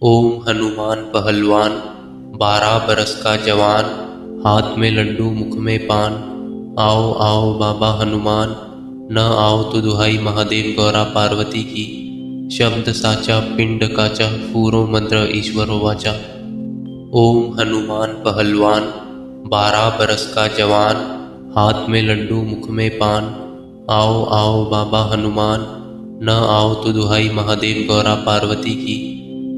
ओम हनुमान पहलवान, 12 बरस का जवान, हाथ में लड्डू मुख में पान। आओ आओ बाबा हनुमान, न आओ तो दुहाई महादेव गौरा पार्वती की। शब्द साचा पिंड काचा, पूरो मंत्र ईश्वरो वाचा। ओम हनुमान पहलवान, 12 बरस का जवान, हाथ में लड्डू मुख में पान। आओ आओ बाबा हनुमान, न आओ तो दुहाई महादेव गौरा पार्वती की।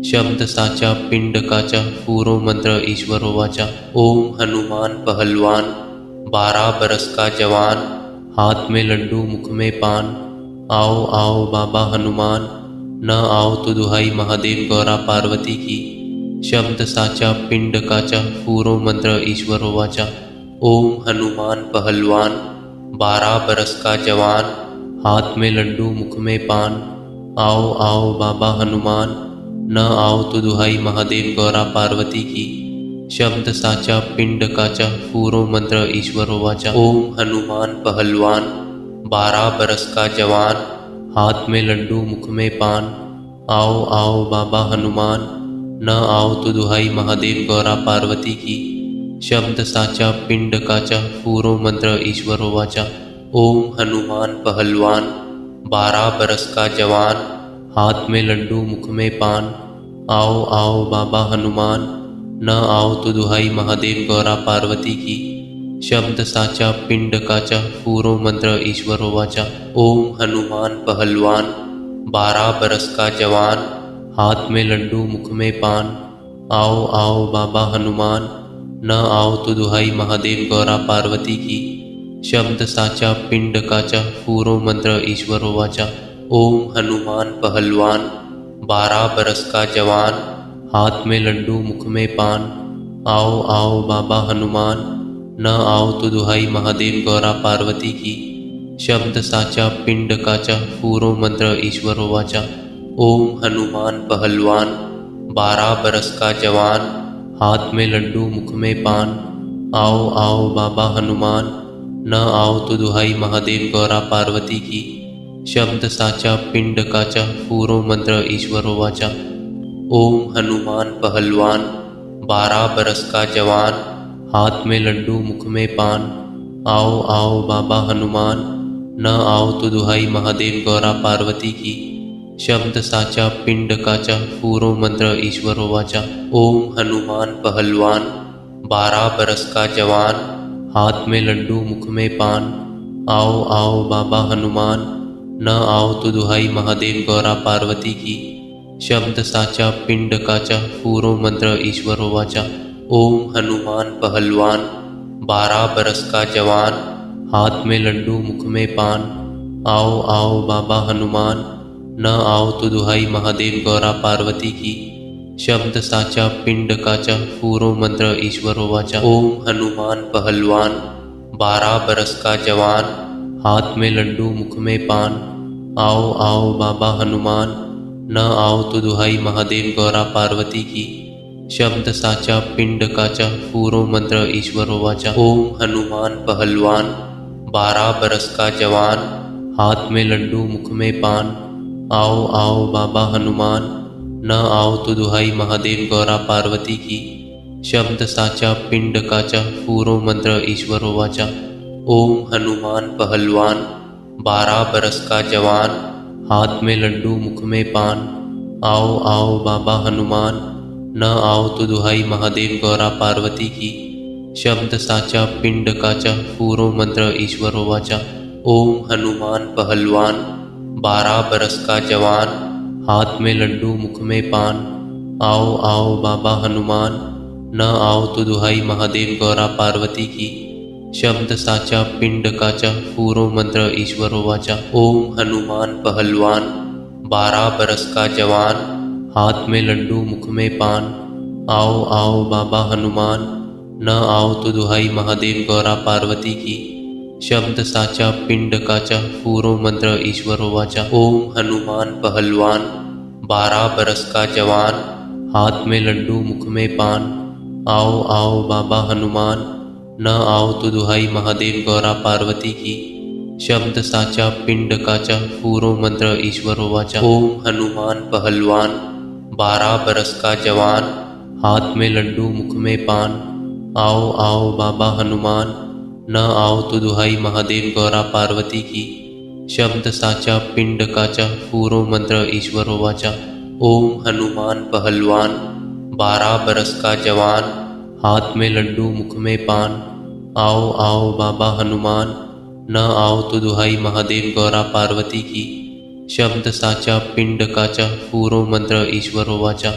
शब्द साचा पिंड काचा, पूरो मंत्र ईश्वरो वाचा। ओम हनुमान पहलवान, 12 बरस का जवान, हाथ में लड्डू मुख में पान। आओ आओ बाबा हनुमान, न आओ तो दुहाई महादेव गौरा पार्वती की। शब्द साचा पिंड काचा, पूरो मंत्र ईश्वरो वाचा। ओम हनुमान पहलवान, 12 बरस का जवान, हाथ में लड्डू मुख में पान। आओ आओ बाबा हनुमान, न आओ तो दुहाई महादेव गौरा पार्वती की। शब्द साचा पिंड काचा, पूरो मंत्र ईश्वरो वाचा। ओम हनुमान पहलवान, 12 बरस का जवान, हाथ में लड्डू मुख में पान। आओ आओ बाबा हनुमान, न आओ तो दुहाई महादेव गौरा पार्वती की। शब्द साचा पिंड काचा, पूरो मंत्र ईश्वरो वाचा। ओम हनुमान पहलवान, 12 बरस का जवान, हाथ में लड्डू मुख में पान। आओ आओ बाबा हनुमान, न आओ तो दुहाई महादेव गौरा पार्वती की। शब्द साचा पिंड काचा, पूरो मंत्र ईश्वरो वाचा। ओम हनुमान पहलवान, 12 बरस का जवान, हाथ में लड्डू मुख में पान। आओ आओ बाबा हनुमान, न आओ तो दुहाई महादेव गौरा पार्वती की। शब्द साचा पिंड काचा, पूरो मंत्र ईश्वरो वाचा। ओम हनुमान पहलवान, 12 बरस का जवान, हाथ में लड्डू मुख में पान। आओ आओ बाबा हनुमान, न आओ तो दुहाई महादेव गौरा पार्वती की। शब्द साचा पिंड काचा, पूरो मंत्र ईश्वरो वाचा। ओम हनुमान पहलवान, 12 बरस का जवान, हाथ में लड्डू मुख में पान। आओ आओ बाबा हनुमान, न आओ तो दुहाई महादेव गौरा पार्वती की। शब्द साचा पिंड काचा, पूरो मंत्र ईश्वरो वाचा। ओम हनुमान पहलवान, 12 बरस का जवान, हाथ में लड्डू मुख में पान। आओ आओ बाबा हनुमान, न आओ तो दुहाई महादेव गौरा पार्वती की। शब्द साचा पिंड काचा, पूरो मंत्र ईश्वरो वाचा। ओम हनुमान पहलवान, 12 बरस का जवान, हाथ में लड्डू मुख में पान। आओ आओ बाबा हनुमान, न आओ तो दुहाई महादेव गौरा पार्वती की। शब्द साचा पिंड काचा, पूरो मंत्र ईश्वरो वाचा। ओम हनुमान पहलवान, 12 बरस का जवान, हाथ में लड्डू मुख में पान। आओ आओ बाबा हनुमान, न आओ तो दुहाई महादेव गौरा पार्वती की। शब्द साचा पिंड काचा, पूरो मंत्र ईश्वरो वाचा। ओम हनुमान पहलवान, 12 बरस का जवान, हाथ में लड्डू मुख में पान। आओ आओ बाबा हनुमान, न आओ तो दुहाई महादेव गौरा पार्वती की। शब्द साचा पिंड काचा, पूरो मंत्र ईश्वरो वाचा। ओम हनुमान पहलवान, 12 बरस का जवान, हाथ में लड्डू मुख में पान। आओ आओ बाबा हनुमान, न आओ तो दुहाई महादेव गौरा पार्वती की। शब्द साचा पिंड काचा, पूरो मंत्र ईश्वरो वाचा। ओम हनुमान पहलवान, 12 बरस का जवान, हाथ में लड्डू मुख में पान। आओ आओ बाबा हनुमान, न आओ तो दुहाई महादेव गौरा पार्वती की। शब्द साचा पिंड काचा, पूरो मंत्र ईश्वरो वाचा। ओम हनुमान पहलवान, 12 बरस का जवान, हाथ में लड्डू मुख में पान। आओ आओ बाबा हनुमान, न आओ तो दुहाई महादेव गौरा पार्वती की। शब्द साचा पिंड काचा, पूरो मंत्र ईश्वरो वाचा। ओम हनुमान पहलवान, 12 बरस का जवान, हाथ में लड्डू मुख में पान। आओ आओ बाबा हनुमान, न आओ तो दुहाई महादेव गौरा पार्वती की। शब्द साचा पिंड काचा, पूरो मंत्र ईश्वरो वाचा। ओम हनुमान पहलवान, 12 बरस का जवान, हाथ में लड्डू मुख में पान। आओ आओ बाबा हनुमान, न आओ तो दुहाई महादेव गौरा पार्वती की। शब्द साचा पिंड काचा, पूरो मंत्र ईश्वरो वाचा। ओम हनुमान पहलवान, 12 बरस का जवान, हाथ में लड्डू मुख में पान। आओ आओ बाबा हनुमान, न आओ तो दुहाई महादेव गौरा पार्वती की। शब्द साचा पिंड काचा, पूरो मंत्र ईश्वरो वाचा। ओम हनुमान पहलवान, 12 बरस का जवान, हाथ में लड्डू मुख में पान। आओ आओ बाबा हनुमान, न आओ तो दुहाई महादेव गौरा पार्वती की। शब्द साचा पिंड काचा, पूरो मंत्र ईश्वरो वाचा।